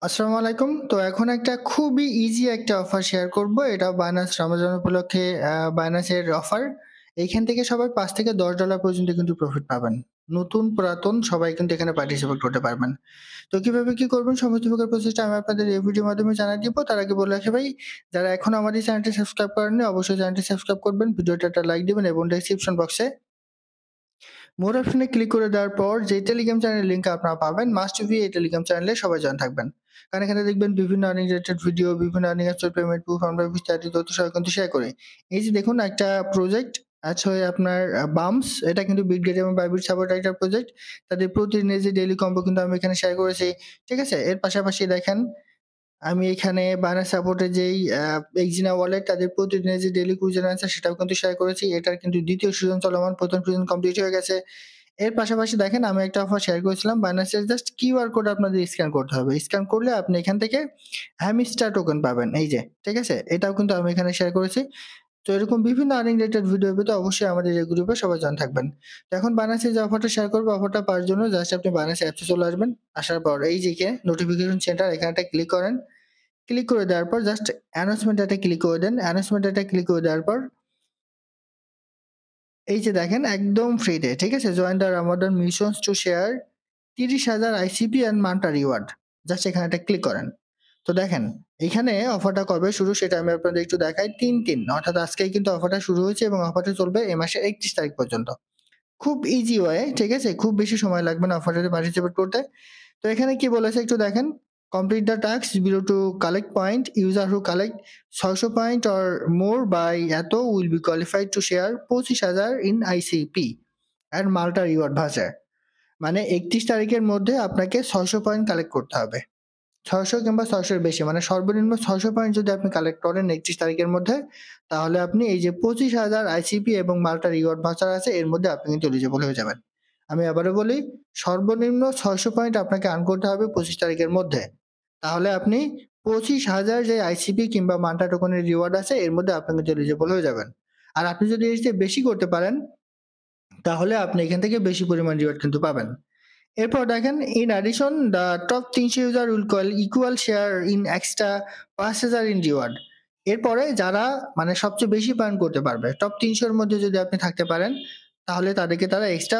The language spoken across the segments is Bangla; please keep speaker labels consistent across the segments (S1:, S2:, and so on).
S1: আসসালামু আলাইকুম। তো এখন একটা খুবই ইজি একটা অফার শেয়ার করব। এটা বাইন্যান্স রমজান উপলক্ষে বাইন্যান্সের অফার। এইখান থেকে সবাই $৫ থেকে $10 পর্যন্ত কিন্তু প্রফিট পাবেন। নতুন পুরাতন সবাই কিন্তু এখানে পার্টিসিপেট করতে পারবেন। তো কিভাবে কি করবেন সমস্ত প্রকার প্রসেসটা আমি আপনাদের এই ভিডিওর মাধ্যমে জানাই দিব। তার আগে বলে রাখি ভাই, যারা এখনো আমার এই চ্যানেলটি সাবস্ক্রাইব করেননি অবশ্যই চ্যানেলটি সাবস্ক্রাইব করবেন। ভিডিওটা একটা লাইক দিবেন এবং ডেসক্রিপশন বক্সে মোর অপশনে ক্লিক করে দেওয়ার পর যে টেলিগ্রাম চ্যানেলের লিঙ্ক আপনারা পাবেন, মাস্ট বি এই টেলিগ্রাম চ্যানেলে সবাই জয়েন থাকবেন। কারণ এখানে দেখবেন বিভিন্ন আর্নিং রিলেটেড ভিডিও, বিভিন্ন আর্নিং অ্যাপসের পেমেন্ট প্রুফ আমরা বিস্তারিত তথ্য সহ কিন্তু শেয়ার করি। এই যে দেখুন একটা প্রজেক্ট আছে আপনার বাম্পস, এটা কিন্তু বিটগেট এবং বাইবিট সাপোর্ট একটা প্রজেক্ট। তাদের প্রতিদিনের যে ডেইলি কম্বো কিন্তু আমি এখানে শেয়ার করেছি। ঠিক আছে? এর পাশাপাশি দেখেন আমি এখানে বায়ার সাপোর্টের যেই এক্সিনা ওয়ালেট তাদের প্রতিদিনের যে ডেইলি কুইজের অ্যান্সার সেটাও কিন্তু শেয়ার করেছি। এটার কিন্তু ২য় সিজন চলমান, ১ম সিজন কমপ্লিট হয়ে গেছে। এর পাশাপাশি দেখেন আমি একটা অফার শেয়ার করেছিলাম। বাইন্যান্সের জাস্ট কিউআর কোড আপনাদের স্ক্যান করতে হবে। স্ক্যান করলে আপনি এখান থেকে হ্যামস্টার টোকেন পাবেন। এই যে, ঠিক আছে? এটাও কিন্তু আমি এখানে শেয়ার করেছি। তো এরকম বিভিন্ন আর্নিং রিলেটেড ভিডিও পেতে অবশ্যই আমাদের এই গ্রুপে সবাই জয়েন থাকবেন। তো এখন বাইন্যান্সের যে অফারটা শেয়ার করব, অফারটা পাওয়ার জন্য জাস্ট আপনি বাইন্যান্স অ্যাপসে চলে আসবেন। আসার পর এই যে নোটিফিকেশন সেন্টার এখানে একটা ক্লিক করেন। ক্লিক করে দেওয়ার পর জাস্ট অ্যানাউন্সমেন্ট একটা ক্লিক করে দেন। অ্যানাউন্সমেন্ট একটা ক্লিক করে দেওয়ার পর এই যে দেখেন একদম ফ্রিতে, ঠিক আছে? Join the Ramadan missions to share ৩০,০০০ ICP and Manta reward. Just এখানে একটা ক্লিক করেন। তো দেখেন এইখানে অফারটা কবে শুরু সেটা আমি আপনাদের একটু দেখাই। ৩/৩ অর্থাৎ আজকেই কিন্তু অফারটা শুরু হয়েছে এবং অফারটা চলবে এই মাসের ৩১ তারিখ পর্যন্ত। খুব ইজি ওয়ে, ঠিক আছে? খুব বেশি সময় লাগবে না অফারটাতে পার্টিসিপেট করতে। তো এখানে কি বলেছে একটু দেখেন। Complete the task below to collect point. User who collect ৬০০ point or more by এত will be qualified to share ২৫,০০০ in ICP and Manta reward voucher. মানে ৩১ তারিখের মধ্যে আপনাকে ৬০০ পয়েন্ট কালেক্ট করতে হবে। ৬০০ কিংবা ৬০০ এর বেশি, মানে সর্বনিম্ন ৬০০ পয়েন্ট যদি আপনি কালেক্ট করেন ৩১ তারিখের মধ্যে, তাহলে আপনি এই যে ২৫,০০০ আইসিপি এবং মাল্টা রিওয়ার্ড ভাউচার আছে এর মধ্যে আপনি কিন্তু এলিজিবল হয়ে যাবেন। আমি আবারও বলি, সর্বনিম্ন ৬০০ পয়েন্ট আপনাকে আর্ন করতে হবে ২৫ তারিখের মধ্যে। তাহলে আপনি ২৫,০০০ যে আইসিপি কিংবা মাল্টা টোকেনের রিওয়ার্ড আছে এর মধ্যে আপনি কিন্তু এলিজিবল হয়ে যাবেন। আর আপনি যদি এর চেয়ে বেশি করতে পারেন, তাহলে আপনি এখান থেকে বেশি পরিমাণ রিওয়ার্ড কিন্তু পাবেন। এরপর দেখেন, in addition the top ৩০০ user will equal share in extra ৫,০০০ in reward. এরপরে যারা মানে সবচেয়ে বেশি পার্ন করতে পারবে, টপ ৩০০ এর মধ্যে যদি আপনি থাকতে পারেন, তাহলে তাদেরকে তারা এক্সট্রা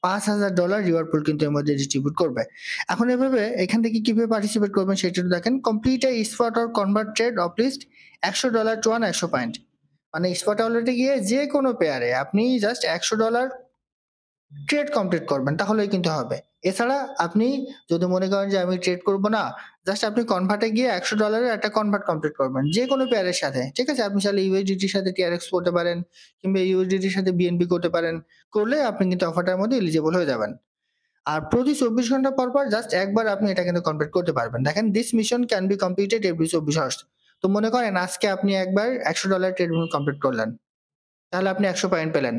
S1: $৫,০০০ রিওয়ার্ড পুল কিন্তু এর মধ্যে ডিস্ট্রিবিউট করবে। এখন এভাবে এখান থেকে কিভাবে পার্টিসিপেট করবেন সেটা একটু দেখেন। Complete a spot or convert trade of list $১০০ to earn ১০০ point. মানে স্পট ওয়ালেটে গিয়ে যেকোনো পেয়ারে আপনি জাস্ট $১০০ ট্রেড কমপ্লিট করবেন তাহলেই কিন্তু হবে। এছাড়া আপনি যদি মনে করেন যে আমি ট্রেড করব না, জাস্ট আপনি কনভার্টে গিয়ে $১০০ এর একটা কনভার্ট কমপ্লিট করবেন। যেকোনো পেয়ারের সাথে। ঠিক আছে? আপনি চাইলে ইউএসডিটির সাথে টিআরএক্স করতে পারেন কিংবা ইউএসডিটির সাথে বিএনবি করতে পারেন। করলে আপনি কিন্তু অফারটার মধ্যে এলিজিবল হয়ে যাবেন। আর প্রতি ২৪ ঘন্টা পর, পর জাস্ট একবার আপনি এটা কিন্তু কমপ্লিট করতে পারবেন। দেখেন this mission can be completed every ২৪ hours. তো মনে করেন আজকে আপনি একবার $১০০ ট্রেড কমপ্লিট করলেন। তাহলে আপনি ১০০ পয়েন্ট পেলেন।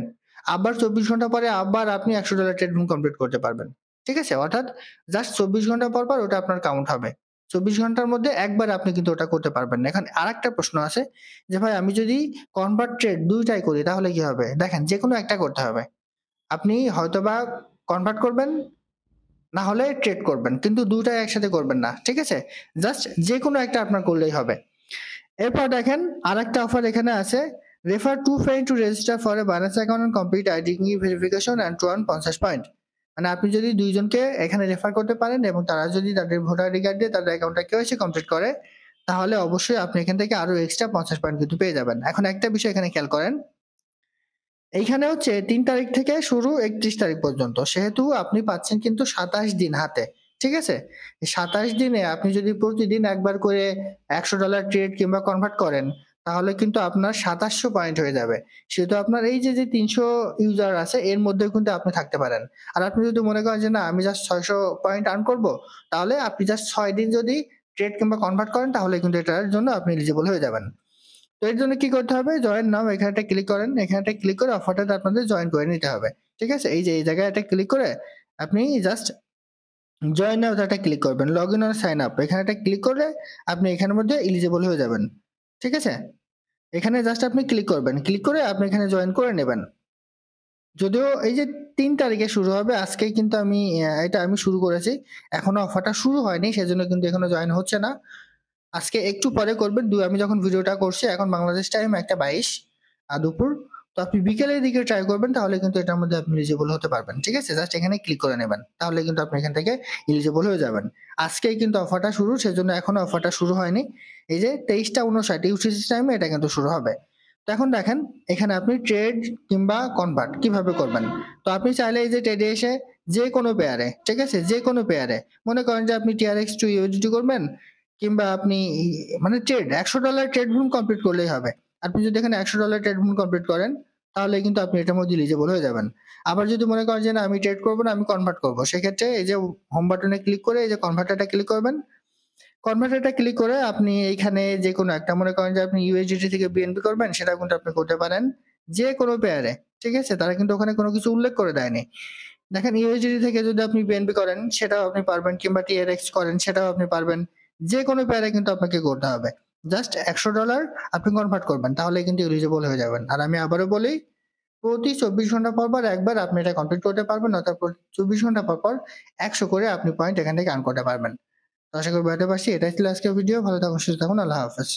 S1: আবার ২৪ ঘন্টা পরে আবার আপনি $১০০ ট্রেড কমপ্লিট করতে পারবেন। ঠিক আছে? অর্থাৎ জাস্ট ২৪ ঘন্টা পর, পর ওটা আপনার কাউন্ট হবে। ২৪ ঘন্টার মধ্যে একবার আপনি কিন্তু ওটা করতে পারবেন না। এখন আরেকটা প্রশ্ন আছে যে ভাই আমি যদি কনভার্ট ট্রেড ২ টাই করি তাহলে কি হবে? দেখেন যেকোনো একটা করতে হবে। আপনি হয়তোবা কনভার্ট করবেন, না হলে ট্রেড করবেন। কিন্তু ২ টাই একসাথে করবেন না। ঠিক আছে? জাস্ট যেকোনো একটা আপনার করলেই হবে। এরপর দেখেন আরেকটা অফার এখানে আছে। Refer 2 friend to register for a Binance account and complete ID verification and to earn ৫০ point. মানে আপনি যদি ২ জনকে এখানে রেফার করতে পারেন এবং তারা যদি তাদের ভোটার আইডি কার্ড দিয়ে তাদের অ্যাকাউন্টটা কেওয়াইসি কমপ্লিট করে, তাহলে অবশ্যই আপনি এখান থেকে আরো এক্সট্রা ৫০ পয়েন্ট কিন্তু পেয়ে যাবেন। এখন একটা বিষয় এখানে খেয়াল করেন। এইখানে হচ্ছে ৩ তারিখ থেকে শুরু ৩১ তারিখ পর্যন্ত। সেহেতু আপনি পাচ্ছেন কিন্তু ২৭ দিন হাতে। ঠিক আছে? এই ২৭ দিনে আপনি যদি প্রতিদিন একবার করে $১০০ ট্রেড কিংবা কনভার্ট করেন, তাহলে কিন্তু আপনার ২৭০০ পয়েন্ট হয়ে যাবে। সেহেতু আপনার এই যে ৩০০ ইউজার আছে এর মধ্যেও কিন্তু আপনি থাকতে পারেন। আর আপনি যদি মনে করেন যে না আমি জাস্ট ৬০০ পয়েন্ট আর্ন করব, তাহলে আপনি জাস্ট ৬ দিন যদি ট্রেড কিংবা কনভার্ট করেন তাহলে কিন্তু এটার জন্য আপনি এলিজিবল হয়ে যাবেন। তো এর জন্য কি করতে হবে? জয়েন নাও এখানে একটা ক্লিক করেন। এখানে একটা ক্লিক করে অফারটাতে আপনাদের জয়েন করে নিতে হবে। ঠিক আছে? এই যে এই জায়গায় একটা ক্লিক করে আপনি জাস্ট জয়েন নাও একটা ক্লিক করবেন। লগইন অর সাইন আপ এখানে একটা ক্লিক করলে আপনি এখানের মধ্যে এলিজিবল হয়ে যাবেন। ঠিক আছে? এখানে জাস্ট আপনি ক্লিক করবেন। ক্লিক করে আপনি এখানে জয়েন করে নেবেন। যদিও এই যে ৩ তারিখে শুরু হবে, আজকেই কিন্তু এটা আমি শুরু করেছি। এখনো অফারটা শুরু হয়নি, সেজন্য কিন্তু এখনো জয়েন হচ্ছে না। আজকে একটু পরে করবেন। আমি যখন ভিডিওটা করছি এখন বাংলাদেশ টাইম ১:২২ দুপুর। তো আপনি বিকেলের দিকে ট্রাই করবেন, তাহলে কিন্তু এটার মধ্যে আপনি এলিজিবল হতে পারবেন। ঠিক আছে? জাস্ট এখানে ক্লিক করে নেবেন। তাহলে কিন্তু আপনি এখান থেকে এলিজিবল হয়ে যাবেন। আজকেই কিন্তু অফারটা শুরু, সেজন্য এখনো অফারটা শুরু হয়নি। এই যে ২৩টা ৫৯ ইউটিসি টাইমে এটা কিন্তু শুরু হবে। তো এখন দেখেন এখানে আপনি ট্রেড কিংবা কনভার্ট কিভাবে করবেন। তো আপনি চাইলে এই যে ট্রেডে এসে যেকোনো পেয়ারে, ঠিক আছে? যেকোনো পেয়ারে মনে করেন যে আপনি TRX টু USDT করবেন, কিংবা আপনি মানে $১০০ ট্রেড ভুল কমপ্লিট করলেই হবে। আপনি যদি এখানে $১০০ ট্রেড ভুল কমপ্লিট করেন, তাহলে কিন্তু আপনি এটার মধ্যে এলিজিবল হয়ে যাবেন। আবার যদি মনে করেন যে না আমি ট্রেড করব না, আমি কনভার্ট করব, সেক্ষেত্রে এই যে হোম বাটনে ক্লিক করে এই যে কনভার্টারটা ক্লিক করবেন। কনভার্টারটা ক্লিক করে আপনি এইখানে যেকোনো একটা মনে করেন যে আপনি USDT থেকে BNB করবেন, সেটা কিন্তু আপনি করতে পারেন যেকোনো পেয়ারে। ঠিক আছে? তারা কিন্তু ওখানে কোনো কিছু উল্লেখ করে দেয়নি। দেখেন USDT থেকে যদি আপনি BNB করেন সেটাও আপনি পারবেন, কিংবা TRX করেন সেটাও আপনি পারবেন। যেকোনো পেয়ারে কিন্তু আপনাকে করতে হবে। জাস্ট $১০০ আপনি কনভার্ট করবেন, তাহলেই কিন্তু এলিজিবল হয়ে যাবেন। আর আমি আবারও বলি, প্রতি ২৪ ঘন্টা পর একবার আপনি এটা কমপ্লিট করতে পারবেন, অর্থাৎ প্রতি ২৪ ঘন্টা পর ১০০ করে আপনি পয়েন্ট এখান থেকে আর্ন করতে পারবেন। তো আশা করি বুঝাতে পারছি। এটাই ছিল আজকের ভিডিও। ভালো থাকুন, সুস্থ থাকুন। আল্লাহ হাফেজ।